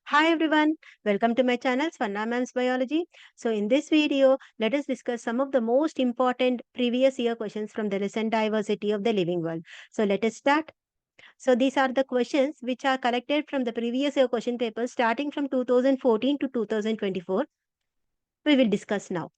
Hi everyone, welcome to my channel Swarna Ma'am's Biology. So in this video, let us discuss some of the most important previous year questions from the recent diversity of the living world. So let us start. So these are the questions which are collected from the previous year question papers starting from 2014 to 2024. We will discuss now.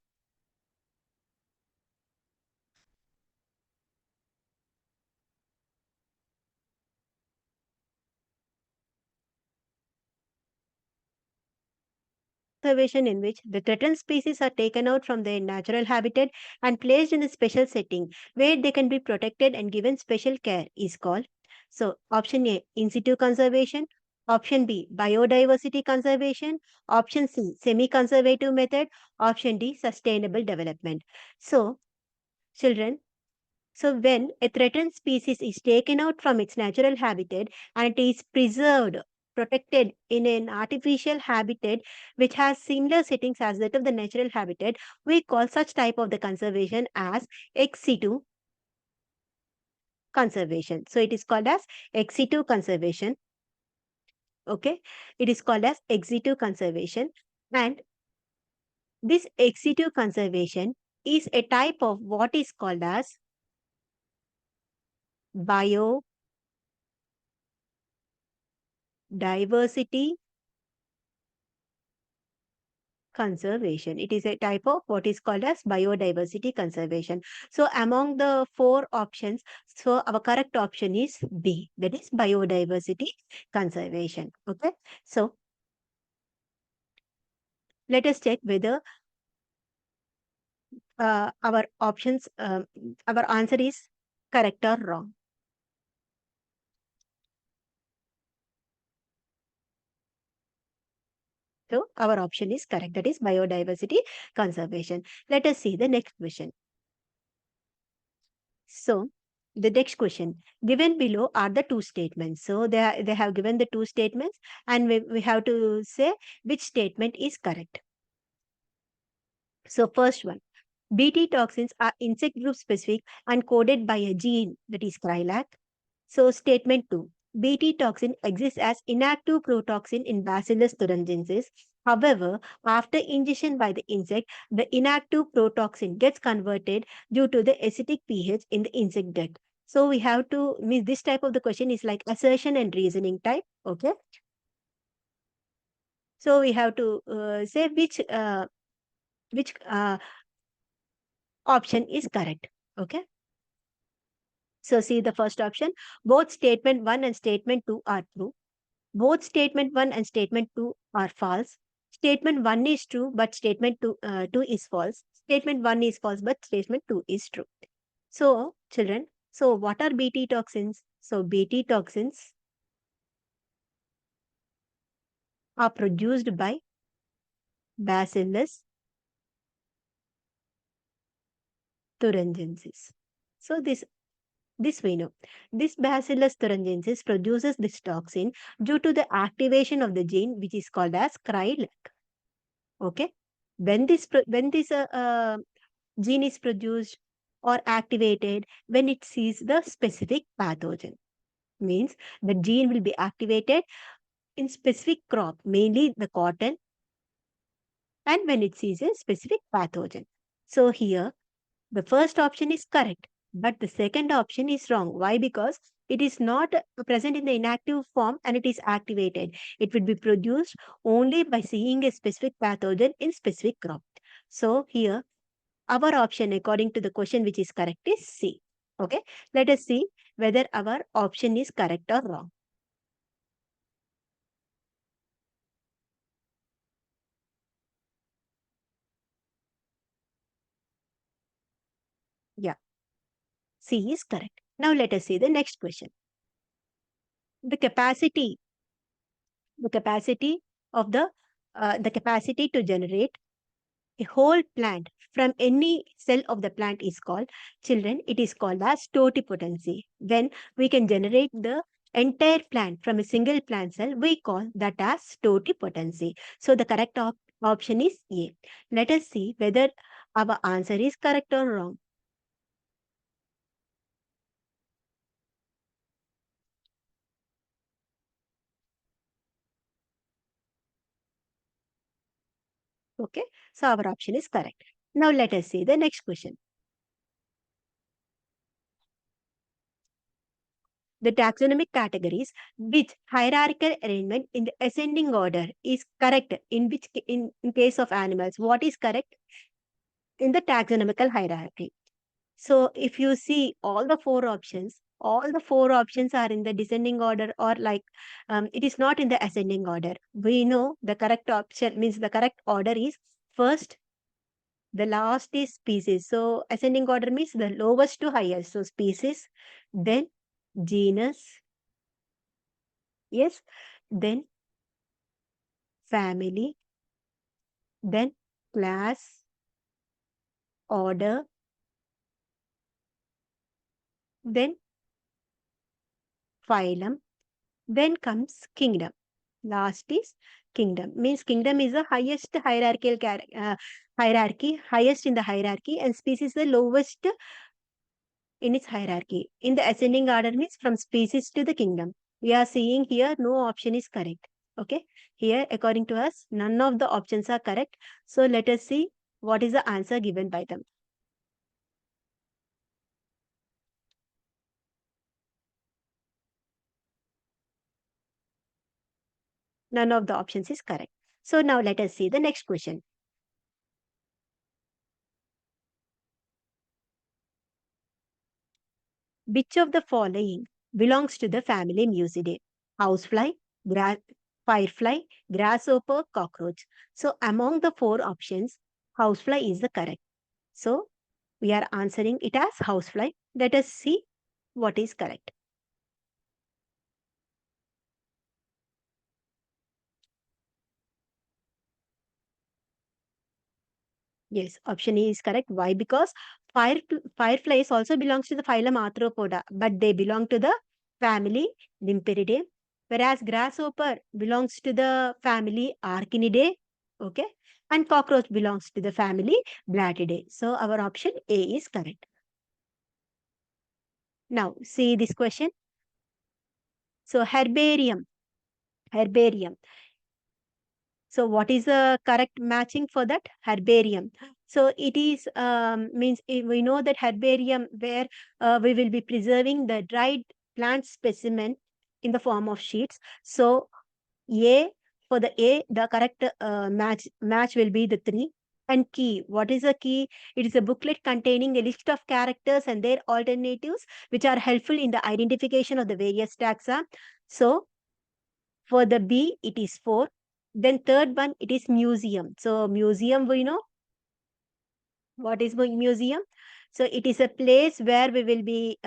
Conservation in which the threatened species are taken out from their natural habitat and placed in a special setting where they can be protected and given special care is called. So option A, in situ conservation. Option B, biodiversity conservation. Option C, semi-conservative method. Option D, sustainable development. So children, so when a threatened species is taken out from its natural habitat and it is preserved, protected in an artificial habitat which has similar settings as that of the natural habitat, we call such type of the conservation as ex situ conservation. So it is called as ex situ conservation. Okay, it is called as ex situ conservation, and this ex situ conservation is a type of what is called as biodiversity conservation. It is a type of what is called as biodiversity conservation. So among the four options, so our correct option is B, that is biodiversity conservation. Okay. So let us check whether our options, our answer is correct or wrong. So our option is correct, that is biodiversity conservation. Let us see the next question. So the next question given below are the two statements. So they have given the two statements and we have to say which statement is correct. So first one, Bt toxins are insect group specific and coded by a gene that is Krylac. So statement 2, Bt toxin exists as inactive protoxin in Bacillus thuringiensis. However, after ingestion by the insect, the inactive protoxin gets converted due to the acidic pH in the insect gut. So we have to, mean this type of the question is like assertion and reasoning type. Okay. So we have to say which option is correct. Okay. So see the first option. Both statement 1 and statement 2 are true. Both statement 1 and statement 2 are false. Statement 1 is true, but statement 2 is false. Statement 1 is false, but statement 2 is true. So, children, so what are Bt toxins? So, Bt toxins are produced by Bacillus thuringiensis. So, this we know. This Bacillus thuringiensis produces this toxin due to the activation of the gene which is called as Krylac. Okay. When this gene is produced or activated when it sees the specific pathogen. Means the gene will be activated in specific crop, mainly the cotton, and when it sees a specific pathogen. So here, the first option is correct, but the second option is wrong. Why? Because it is not present in the inactive form and it is activated. It would be produced only by seeing a specific pathogen in specific crop. So here, our option according to the question which is correct is C. Okay. Let us see whether our option is correct or wrong. Yeah, C is correct. Now let us see the next question. The capacity, the capacity of the capacity to generate a whole plant from any cell of the plant is called, children, it is called as totipotency. When we can generate the entire plant from a single plant cell, we call that as totipotency. So the correct option is A. Let us see whether our answer is correct or wrong. Okay, so our option is correct. Now let us see the next question. The taxonomic categories, which hierarchical arrangement in the ascending order is correct in which in case of animals? What is correct in the taxonomical hierarchy? So if you see all the four options are in the descending order, or like it is not in the ascending order. We know the correct option means the correct order is first, the last is species. So ascending order means the lowest to highest. So species, then genus, yes, then family, then class, order, then phylum, then comes kingdom. Last is kingdom. Means kingdom is the highest hierarchical hierarchy, highest in the hierarchy, and species the lowest in its hierarchy. In the ascending order means from species to the kingdom. We are seeing here no option is correct. Okay. Here, according to us, none of the options are correct. So let us see what is the answer given by them. None of the options is correct. So now let us see the next question. Which of the following belongs to the family Mucidae? Housefly, gra- firefly, grasshopper, cockroach. So among the four options, housefly is the correct. So we are answering it as housefly. Let us see what is correct. Yes, option A is correct. Why? Because fireflies also belongs to the phylum Arthropoda, but they belong to the family Limperidae, whereas grasshopper belongs to the family Arachnidae, okay, and cockroach belongs to the family Blattidae. So our option A is correct. Now see this question. So herbarium. So what is the correct matching for that? Herbarium. So it is means we know that herbarium where we will be preserving the dried plant specimen in the form of sheets. So A, for the A, the correct match will be the 3. And key, what is a key? It is a booklet containing a list of characters and their alternatives, which are helpful in the identification of the various taxa. So for the B, it is 4. Then third one, it is museum. So museum, we know what is museum. So it is a place where we will be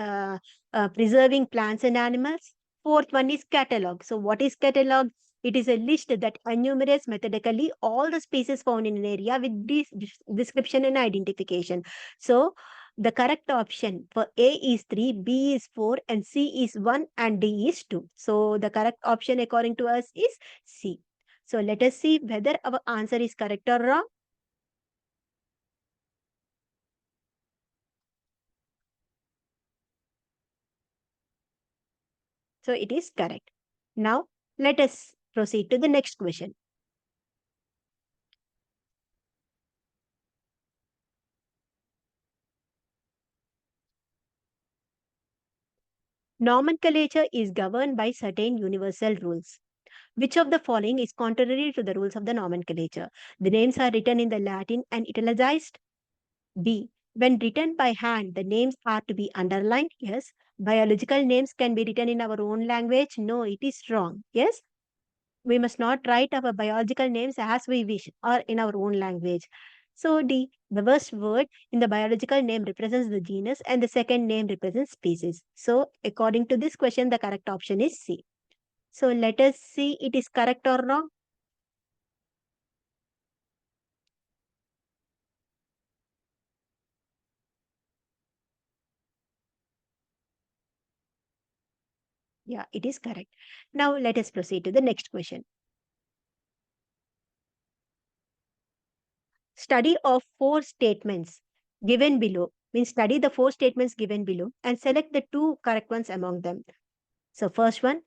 preserving plants and animals. Fourth one is catalog. So what is catalog? It is a list that enumerates methodically all the species found in an area with this description and identification. So the correct option for A is 3, B is 4, and C is 1, and D is 2. So the correct option according to us is C. So let us see whether our answer is correct or wrong. So it is correct. Now let us proceed to the next question. Nomenclature is governed by certain universal rules. Which of the following is contrary to the rules of the nomenclature? The names are written in the Latin and italicized. B. When written by hand, the names are to be underlined. Yes. Biological names can be written in our own language. No, it is wrong. Yes. We must not write our biological names as we wish or in our own language. So D, the first word in the biological name represents the genus and the second name represents species. So according to this question, the correct option is C. So let us see it is correct or wrong. Yeah, it is correct. Now let us proceed to the next question. Study of four statements given below means study the four statements given below and select the two correct ones among them. So first one,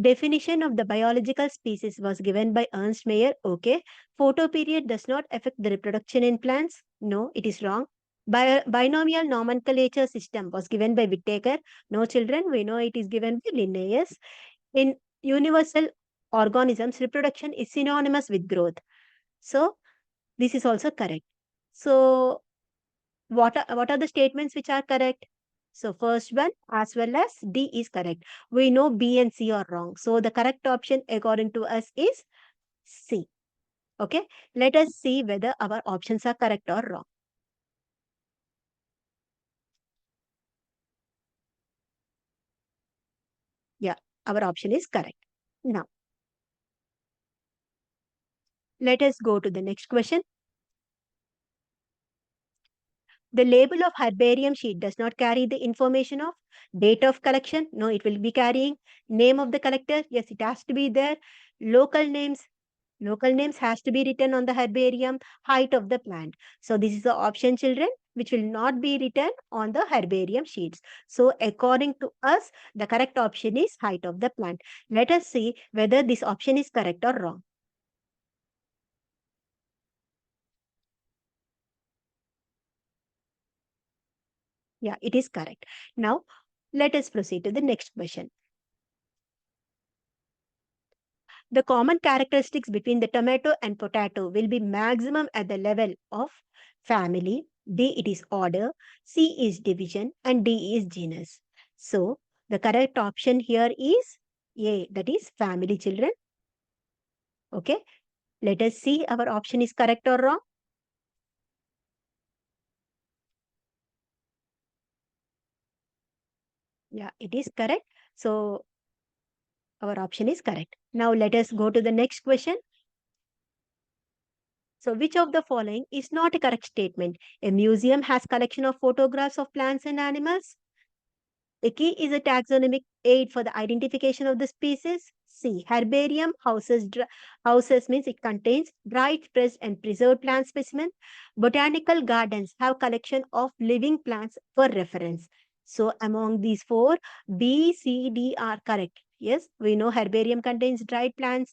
Definition of the biological species was given by Ernst Mayr. Okay. Photoperiod does not affect the reproduction in plants. No, it is wrong. Binomial nomenclature system was given by Whittaker. No, children, we know it is given by Linnaeus. In universal organisms, reproduction is synonymous with growth. So, this is also correct. So, what are the statements which are correct? So first one as well as D is correct. We know B and C are wrong. So the correct option according to us is C. Okay. Let us see whether our options are correct or wrong. Yeah, our option is correct. Now, let us go to the next question. The label of herbarium sheet does not carry the information of date of collection. No, it will be carrying name of the collector. Yes, it has to be there. Local names. Local names has to be written on the herbarium, height of the plant. So this is the option, children, which will not be written on the herbarium sheets. So according to us, the correct option is height of the plant. Let us see whether this option is correct or wrong. Yeah, it is correct. Now, let us proceed to the next question. The common characteristics between the tomato and potato will be maximum at the level of family, B it is order, C is division, and D is genus. So the correct option here is A, that is family, children. Okay, let us see our option is correct or wrong. Yeah, it is correct. So our option is correct. Now let us go to the next question. So which of the following is not a correct statement? A museum has collection of photographs of plants and animals. The key is a taxonomic aid for the identification of the species. C. Herbarium houses means it contains dried, pressed, and preserved plant specimens. Botanical gardens have collection of living plants for reference. So among these four, B, C, D are correct. Yes, we know herbarium contains dried plants,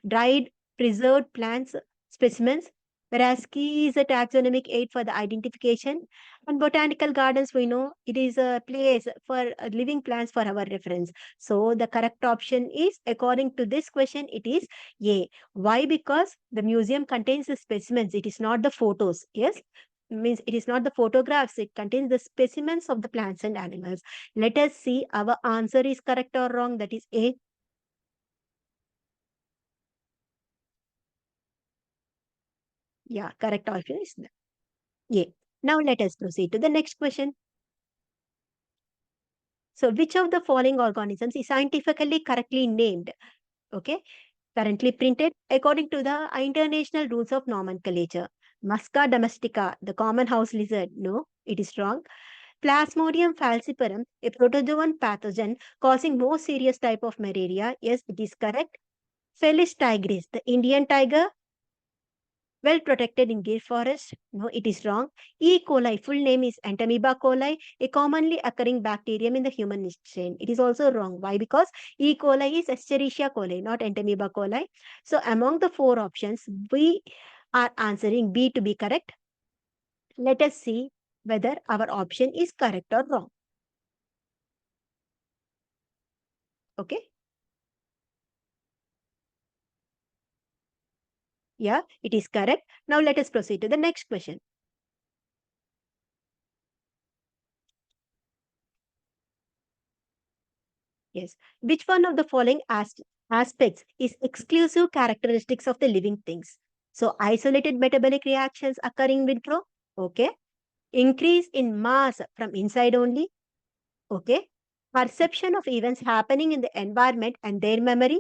dried, preserved plants specimens. Whereas key is a taxonomic aid for the identification, and botanical gardens, we know it is a place for living plants for our reference. So the correct option is, according to this question, it is A. Why? Because the museum contains the specimens. It is not the photos. Yes. Means it is not the photographs. It contains the specimens of the plants and animals. Let us see our answer is correct or wrong. That is A. Yeah, correct option is A. Now let us proceed to the next question. So which of the following organisms is scientifically correctly named? Okay, currently printed according to the international rules of nomenclature. Musca domestica, the common house lizard. No, it is wrong. Plasmodium falciparum, a protozoan pathogen causing more serious type of malaria. Yes, it is correct. Felis tigris, the Indian tiger, well protected in Gir forest. No, it is wrong. E. coli, full name is Entamoeba coli, a commonly occurring bacterium in the human strain. It is also wrong. Why? Because E. coli is Escherichia coli, not Entamoeba coli. So among the four options, we are answering B to be correct. Let us see whether our option is correct or wrong. Okay. Yeah, it is correct. Now let us proceed to the next question. Yes. Which one of the following aspects is exclusive characteristics of the living things? So, isolated metabolic reactions occurring in vitro. Okay. Increase in mass from inside only. Okay. Perception of events happening in the environment and their memory.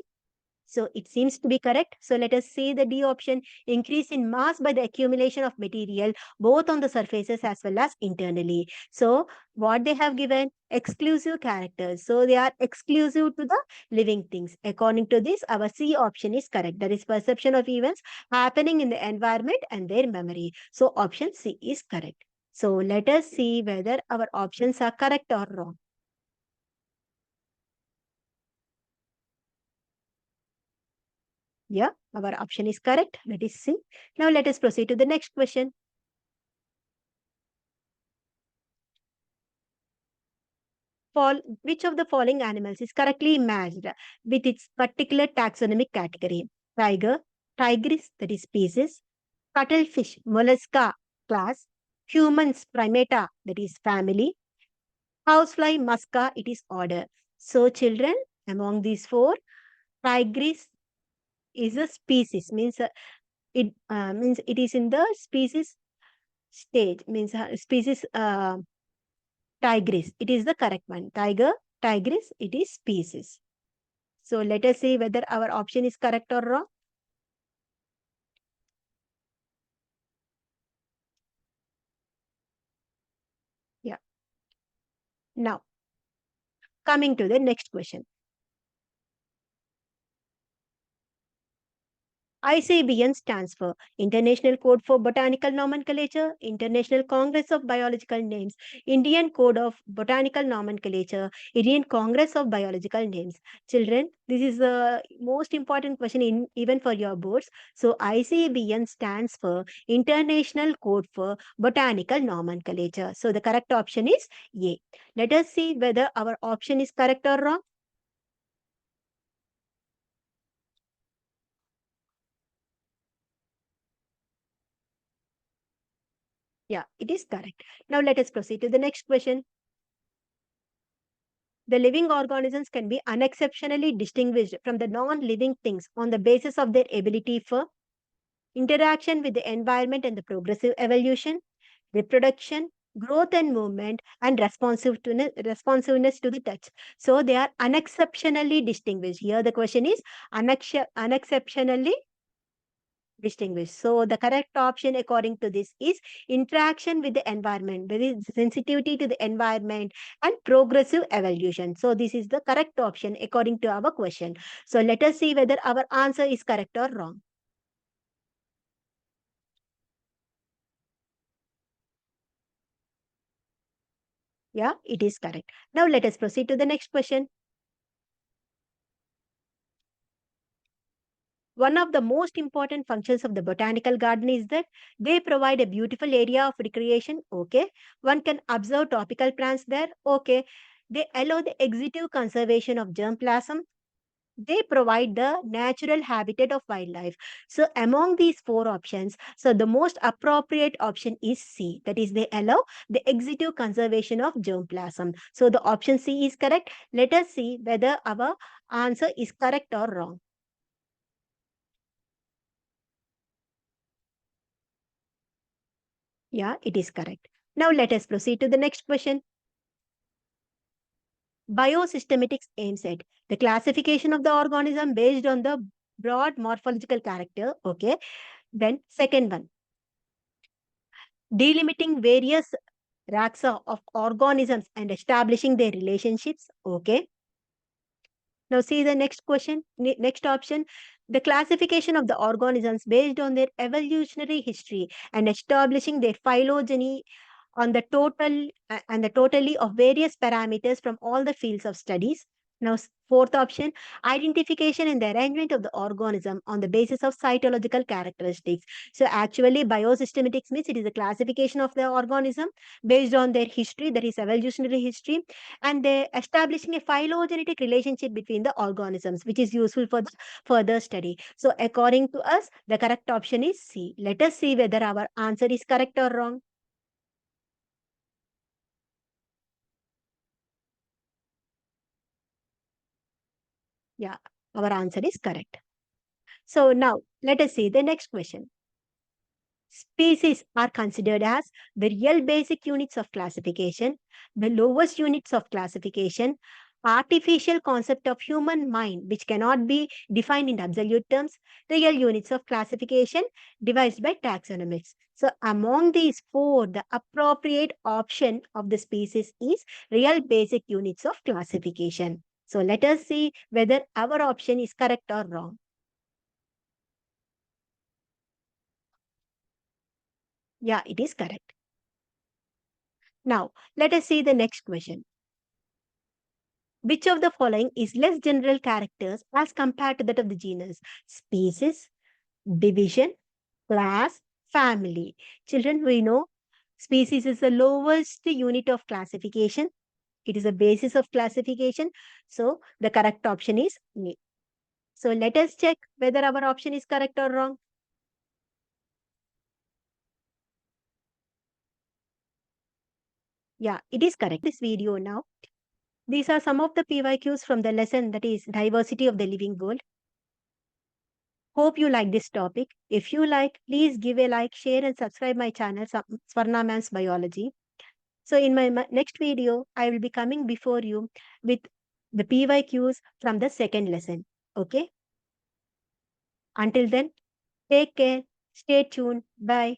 So it seems to be correct. So let us say the D option, increase in mass by the accumulation of material both on the surfaces as well as internally. So what they have given, exclusive characters. So they are exclusive to the living things. According to this, our C option is correct. That is perception of events happening in the environment and their memory. So option C is correct. So let us see whether our options are correct or wrong. Yeah, our option is correct. That is C. Now let us proceed to the next question. Which of the following animals is correctly matched with its particular taxonomic category? Tiger, tigris, that is species, cuttlefish, mollusca, class, humans, primata, that is family, housefly, musca, it is order. So, children, among these four, tigris is a species, means it is in the species stage, means species tigris. It is the correct one. Tiger, tigris, it is species. So let us see whether our option is correct or wrong. Yeah. Now, coming to the next question. ICBN stands for International Code for Botanical Nomenclature, International Congress of Biological Names, Indian Code of Botanical Nomenclature, Indian Congress of Biological Names. Children, this is the most important question even for your boards. So, ICBN stands for International Code for Botanical Nomenclature. So, the correct option is A. Let us see whether our option is correct or wrong. Yeah, it is correct. Now, let us proceed to the next question. The living organisms can be unexceptionally distinguished from the non-living things on the basis of their ability for interaction with the environment and the progressive evolution, reproduction, growth and movement, and responsiveness to the touch. So they are unexceptionally distinguished. Here the question is unexceptionally distinguished. So the correct option according to this is interaction with the environment, very sensitivity to the environment and progressive evolution. So this is the correct option according to our question. So let us see whether our answer is correct or wrong. Yeah, it is correct. Now let us proceed to the next question. One of the most important functions of the botanical garden is that they provide a beautiful area of recreation. Okay. One can observe tropical plants there. Okay. They allow the executive conservation of germplasm. They provide the natural habitat of wildlife. So among these four options, so the most appropriate option is C. That is, they allow the executive conservation of germplasm. So the option C is correct. Let us see whether our answer is correct or wrong. Yeah, it is correct. Now let us proceed to the next question. Biosystematics aims at the classification of the organism based on the broad morphological character. Okay. Then second one, delimiting various taxa of organisms and establishing their relationships. Okay. Now see the next question, next option. The classification of the organisms based on their evolutionary history and establishing their phylogeny on the total and the totally of various parameters from all the fields of studies. Now, fourth option, identification and the arrangement of the organism on the basis of cytological characteristics. So, actually, biosystematics means it is a classification of the organism based on their history, that is evolutionary history, and they establishing a phylogenetic relationship between the organisms, which is useful for the further study. So, according to us, the correct option is C. Let us see whether our answer is correct or wrong. Yeah, our answer is correct. So now let us see the next question. Species are considered as the real basic units of classification, the lowest units of classification, artificial concept of human mind which cannot be defined in absolute terms, real units of classification devised by taxonomics. So among these four, the appropriate option of the species is real basic units of classification. So let us see whether our option is correct or wrong. Yeah, it is correct. Now, let us see the next question. Which of the following is less general characters as compared to that of the genus? Species, division, class, family. Children, we know species is the lowest unit of classification. It is a basis of classification. So the correct option is A. So let us check whether our option is correct or wrong. Yeah, it is correct. This video now. These are some of the PYQs from the lesson, that is diversity of the living world. Hope you like this topic. If you like, please give a like, share and subscribe my channel, Swarna Ma'am's Biology. So in my next video, I will be coming before you with the PYQs from the second lesson. Okay. Until then, take care. Stay tuned. Bye.